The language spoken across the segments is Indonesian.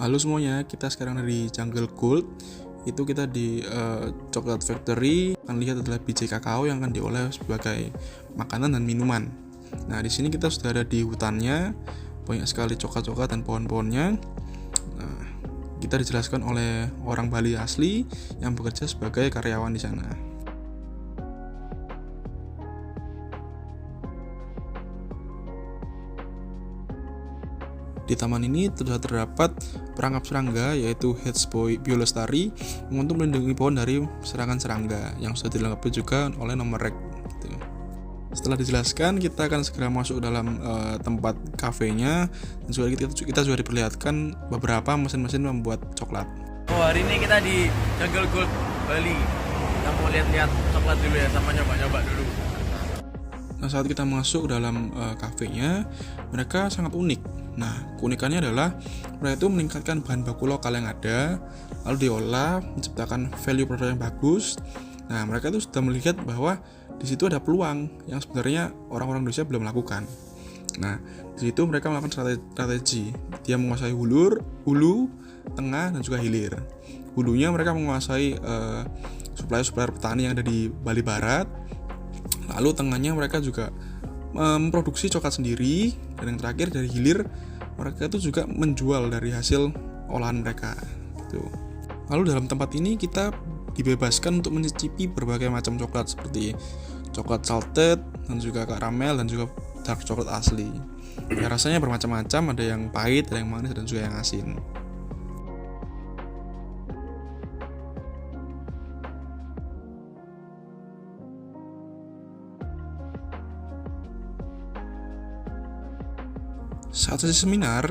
Halo semuanya, kita sekarang dari Jungle Gold. Itu kita di Chocolate Factory. Akan lihat adalah biji kakao yang akan diolah sebagai makanan dan minuman. Nah, di sini kita sudah ada di hutannya, banyak sekali coklat-coklat dan pohon-pohonnya. Nah, kita dijelaskan oleh orang Bali asli yang bekerja sebagai karyawan di sana. Di taman ini sudah terdapat perangkap serangga yaitu Hedge Biolestari untuk melindungi pohon dari serangan serangga yang sudah dilengkapi juga oleh nomor rek. Setelah dijelaskan, kita akan segera masuk dalam tempat kafenya dan juga kita sudah diperlihatkan beberapa mesin-mesin membuat coklat. Hari ini kita di Jungle Gold Bali. Kita mau lihat-lihat coklat dulu ya, sama nyoba-nyoba dulu. Nah, saat kita masuk dalam kafenya, mereka sangat unik. Nah, keunikannya adalah mereka itu meningkatkan bahan baku lokal yang ada, lalu diolah, menciptakan value produk yang bagus. Nah, mereka itu sudah melihat bahwa di situ ada peluang yang sebenarnya orang-orang Indonesia belum lakukan. Nah, di situ mereka melakukan strategi. Dia menguasai hulu, tengah, dan juga hilir. Hulunya mereka menguasai supplier petani yang ada di Bali Barat. Lalu tengahnya mereka juga memproduksi coklat sendiri, dan yang terakhir dari hilir mereka itu juga menjual dari hasil olahan mereka gitu. Lalu dalam tempat ini kita dibebaskan untuk mencicipi berbagai macam coklat seperti coklat salted dan juga karamel dan juga dark coklat asli. Ya, rasanya bermacam-macam, ada yang pahit, ada yang manis dan juga yang asin. Saat sesi seminar,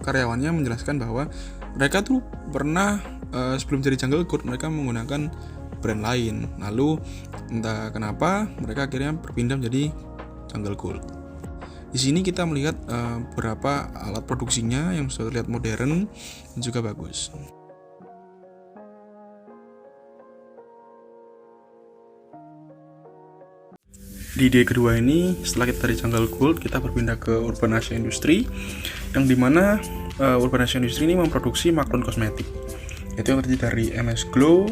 karyawannya menjelaskan bahwa mereka tuh pernah sebelum jadi Jungle Gold mereka menggunakan brand lain. Lalu entah kenapa mereka akhirnya berpindah menjadi Jungle Gold. Di sini kita melihat beberapa alat produksinya yang sudah terlihat modern dan juga bagus. Di day kedua ini, setelah kita dari Jungle Gold, kita berpindah ke Urban Asia Industry, yang dimana Urban Asia Industry ini memproduksi makron kosmetik, yaitu yang terdiri dari MS Glow,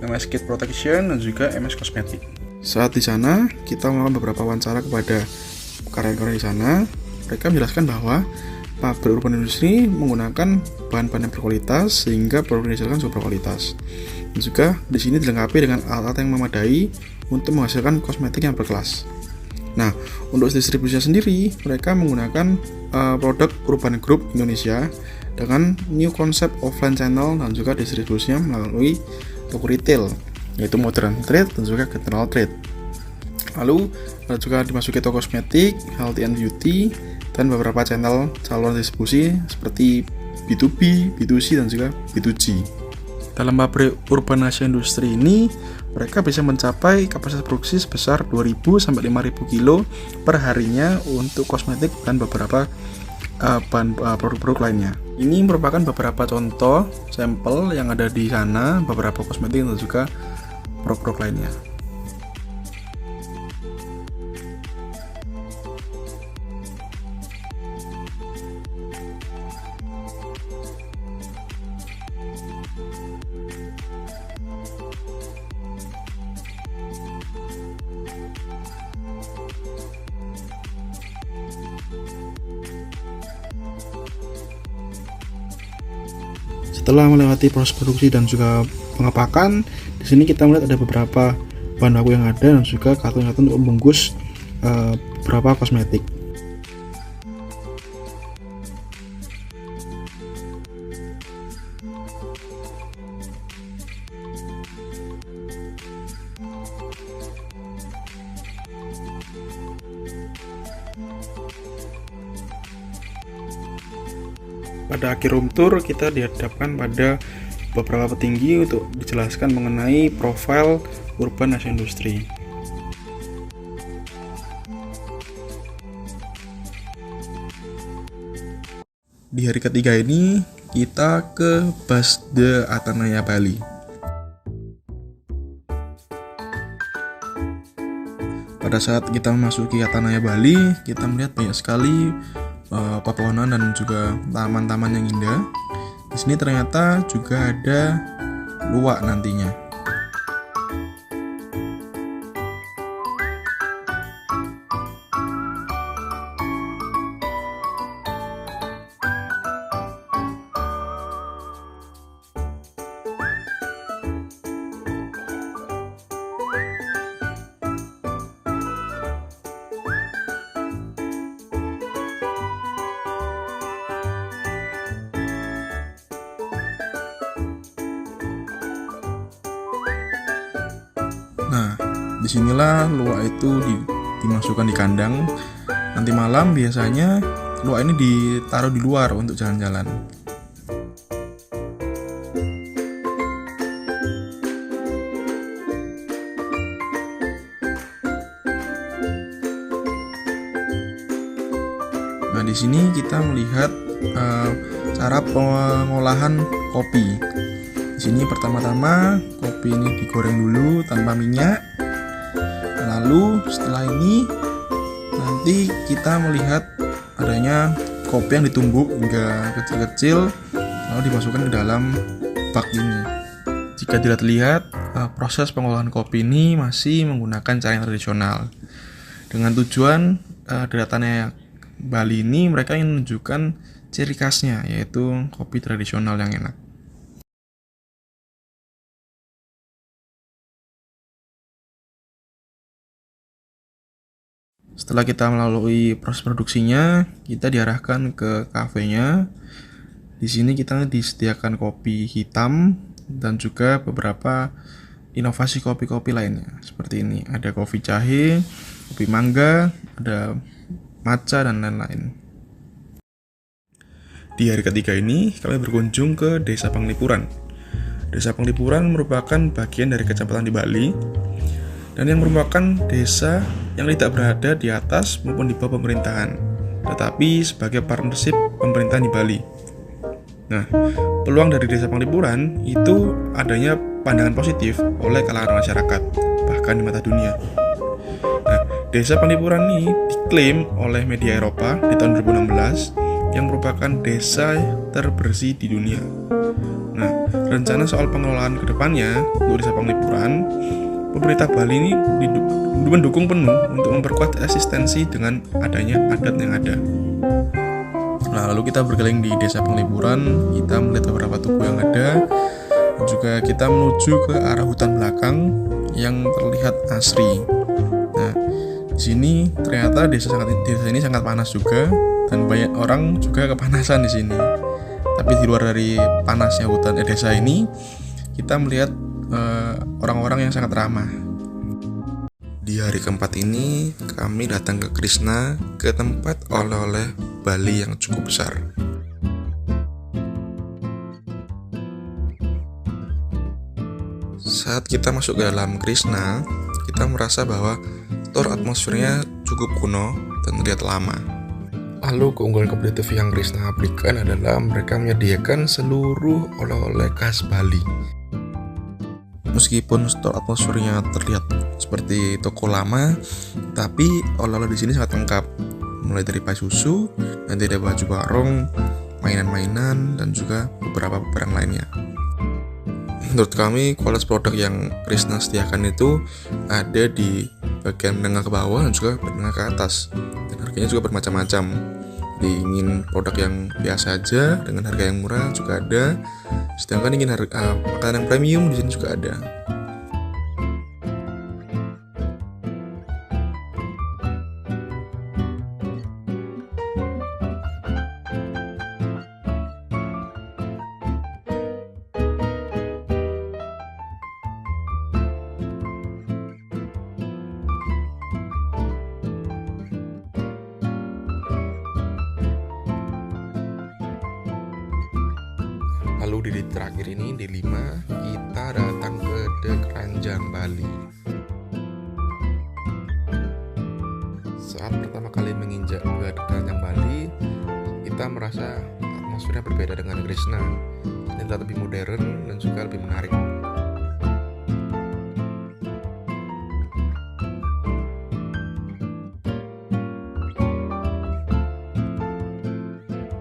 MS Kid Protection, dan juga MS Cosmetic. Saat di sana, kita melakukan beberapa wawancara kepada karyawan di sana. Mereka menjelaskan bahwa pabrik Urban Industry menggunakan bahan-bahan yang berkualitas sehingga produk yang dihasilkan juga berkualitas. Dan juga di sini dilengkapi dengan alat-alat yang memadai untuk menghasilkan kosmetik yang berkelas. Nah, untuk distribusinya sendiri, mereka menggunakan produk Urban Group Indonesia dengan new concept offline channel dan juga distribusinya melalui toko retail, yaitu modern trade dan juga general trade. Lalu ada juga dimasuki toko kosmetik, healthy and beauty, dan beberapa channel saluran distribusi seperti B2B, B2C, dan juga B2G. Dalam pabrik Urban Asia Industry ini, mereka bisa mencapai kapasitas produksi sebesar 2.000 sampai 5.000 kilo per harinya untuk kosmetik dan beberapa produk-produk lainnya. Ini merupakan beberapa contoh sampel yang ada di sana, beberapa kosmetik dan juga produk-produk lainnya. Setelah melewati proses produksi dan juga pengepakan, di sini kita melihat ada beberapa bahan baku yang ada dan juga karton-karton untuk membungkus beberapa kosmetik. Pada akhir room tour, kita dihadapkan pada beberapa petinggi untuk dijelaskan mengenai profil Urban Asia Industry. Di hari ketiga ini, kita ke Basde Atanaya Bali. Pada saat kita memasuki Atanaya Bali, kita melihat banyak sekali pepohonan dan juga taman-taman yang indah. sini ternyata juga ada luwak nantinya. Nah, disinilah luwak itu dimasukkan di kandang. Nanti malam biasanya luwak ini ditaruh di luar untuk jalan-jalan. Nah, di sini kita melihat cara pengolahan kopi. Di sini pertama-tama kopi ini digoreng dulu tanpa minyak. Lalu setelah ini nanti kita melihat adanya kopi yang ditumbuk hingga kecil-kecil lalu dimasukkan ke dalam bak ini. Jika tidak terlihat, proses pengolahan kopi ini masih menggunakan cara yang tradisional. Dengan tujuan datanya Bali ini mereka ingin menunjukkan ciri khasnya, yaitu kopi tradisional yang enak. Setelah kita melalui proses produksinya, kita diarahkan ke kafenya. Di sini kita disediakan kopi hitam dan juga beberapa inovasi kopi-kopi lainnya. Seperti ini, ada kopi jahe, kopi mangga, ada matcha dan lain-lain. Di hari ketiga ini, kami berkunjung ke Desa Penglipuran. Desa Penglipuran merupakan bagian dari kecamatan di Bali dan yang merupakan desa yang tidak berada di atas maupun di bawah pemerintahan, tetapi sebagai partnership pemerintahan di Bali. Nah, peluang dari Desa Penglipuran itu adanya pandangan positif oleh kalangan masyarakat, bahkan di mata dunia. Nah, Desa Penglipuran ini diklaim oleh media Eropa di tahun 2016 yang merupakan desa terbersih di dunia. Nah, rencana soal pengelolaan kedepannya untuk Desa Penglipuran, pemerintah Bali ini mendukung penuh untuk memperkuat eksistensi dengan adanya adat yang ada. Nah, lalu kita berkeliling di Desa Penglipuran, kita melihat beberapa tugu yang ada, dan juga kita menuju ke arah hutan belakang yang terlihat asri. Nah, di sini ternyata desa ini sangat panas juga, dan banyak orang juga kepanasan di sini. Tapi di luar dari panasnya desa ini, kita melihat orang-orang yang sangat ramah. Di hari keempat ini kami datang ke Krishna, ke tempat oleh-oleh Bali yang cukup besar. Saat kita masuk ke dalam Krishna, kita merasa bahwa tour atmosfernya cukup kuno dan terlihat lama. Lalu keunggulan kompetitif yang Krishna berikan adalah mereka menyediakan seluruh oleh-oleh khas Bali. Meskipun store atmosfernya terlihat seperti toko lama, tapi oleh-oleh di sini sangat lengkap. Mulai dari pai susu, nanti ada baju barong, mainan-mainan, dan juga beberapa barang lainnya. Menurut kami, kualitas produk yang Krishna sediakan itu ada di bagian menengah ke bawah dan juga menengah ke atas. Dan harganya juga bermacam-macam. Jadi ingin produk yang biasa aja dengan harga yang murah juga ada. Sedangkan ingin makanan yang premium di sini juga ada. Lalu di terakhir ini, di 5, kita datang ke The Keranjang Bali. Saat pertama kali menginjak ke The Keranjang Bali, kita merasa atmosfernya berbeda dengan Krishna. Ini lebih modern dan juga lebih menarik.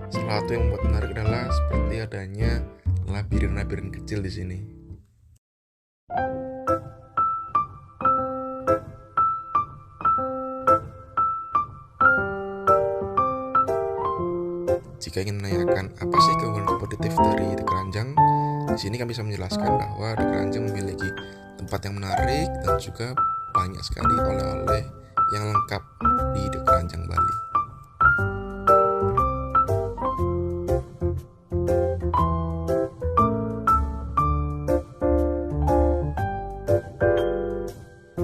Setelah satu yang membuat menarik adalah seperti adanya labirin-labirin kecil di sini. Jika ingin menanyakan apa sih keunggulan kompetitif dari The Keranjang, di sini kami bisa menjelaskan bahwa The Keranjang memiliki tempat yang menarik dan juga banyak sekali oleh-oleh yang lengkap di The Keranjang Bali.